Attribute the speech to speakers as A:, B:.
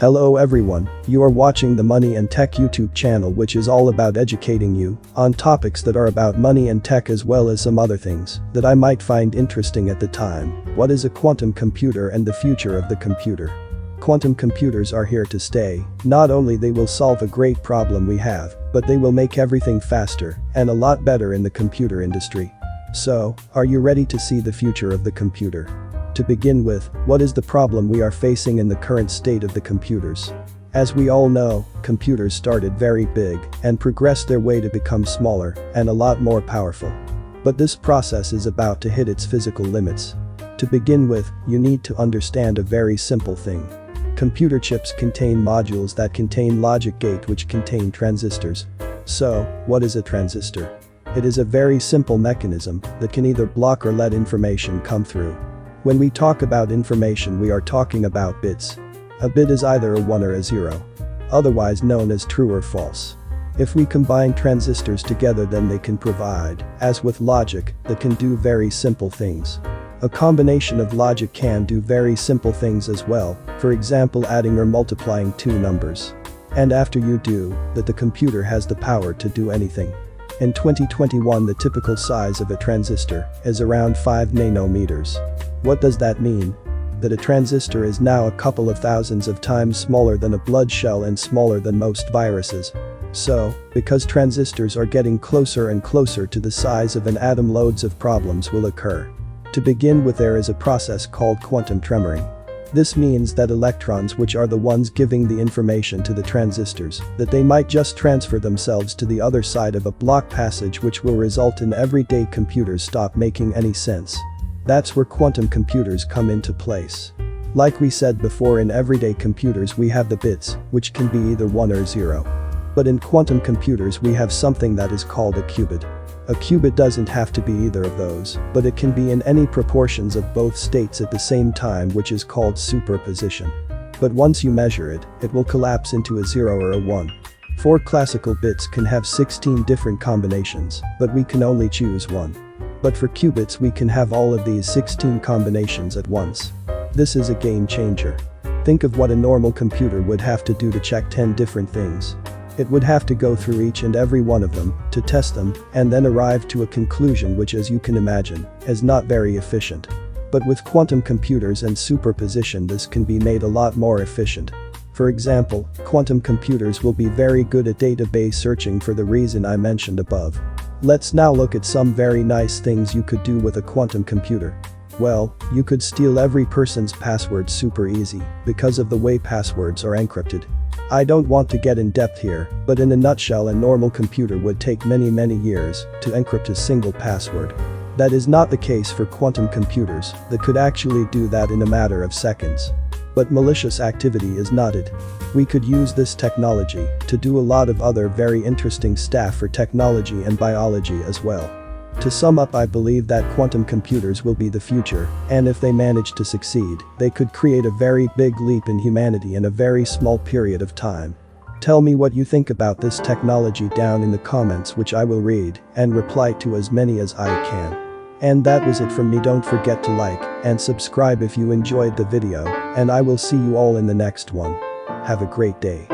A: Hello everyone, you are watching the Money and Tech YouTube channel, which is all about educating you on topics that are about money and tech, as well as some other things that I might find interesting at the time. What is a quantum computer and the future of the computer? Quantum computers are here to stay. Not only they will solve a great problem we have, but they will make everything faster and a lot better in the computer industry. So, are you ready to see the future of the computer? To begin with, what is the problem we are facing in the current state of the computers? As we all know, computers started very big and progressed their way to become smaller and a lot more powerful. But this process is about to hit its physical limits. To begin with, you need to understand a very simple thing. Computer chips contain modules that contain logic gate, which contain transistors. So, what is a transistor? It is a very simple mechanism that can either block or let information come through. When we talk about information, we are talking about bits. A bit is either a 1 or a 0. Otherwise known as true or false. If we combine transistors together, then they can provide, as with logic, that can do very simple things. A combination of logic can do very simple things as well, for example adding or multiplying two numbers. And after you do that, the computer has the power to do anything. In 2021, the typical size of a transistor is around 5 nanometers. What does that mean? That a transistor is now a couple of thousands of times smaller than a blood cell and smaller than most viruses. So, because transistors are getting closer and closer to the size of an atom, loads of problems will occur. To begin with, there is a process called quantum tremoring. This means that electrons, which are the ones giving the information to the transistors, that they might just transfer themselves to the other side of a block passage, which will result in everyday computers stop making any sense. That's where quantum computers come into place. Like we said before, in everyday computers we have the bits, which can be either 1 or 0. But in quantum computers we have something that is called a qubit. A qubit doesn't have to be either of those, but it can be in any proportions of both states at the same time, which is called superposition. But once you measure it, it will collapse into a 0 or a 1. 4 classical bits can have 16 different combinations, but we can only choose one. But for qubits we can have all of these 16 combinations at once. This is a game changer. Think of what a normal computer would have to do to check 10 different things. It would have to go through each and every one of them, to test them, and then arrive to a conclusion, which, as you can imagine, is not very efficient. But with quantum computers and superposition, this can be made a lot more efficient. For example, quantum computers will be very good at database searching for the reason I mentioned above. Let's now look at some very nice things you could do with a quantum computer. Well, you could steal every person's password super easy, because of the way passwords are encrypted. I don't want to get in depth here, but in a nutshell, a normal computer would take many years to encrypt a single password. That is not the case for quantum computers that could actually do that in a matter of seconds. But malicious activity is not it. We could use this technology to do a lot of other very interesting stuff for technology and biology as well. To sum up, I believe that quantum computers will be the future, and if they manage to succeed, they could create a very big leap in humanity in a very small period of time. Tell me what you think about this technology down in the comments, which I will read and reply to as many as I can. And that was it from me. Don't forget to like and subscribe if you enjoyed the video, and I will see you all in the next one. Have a great day.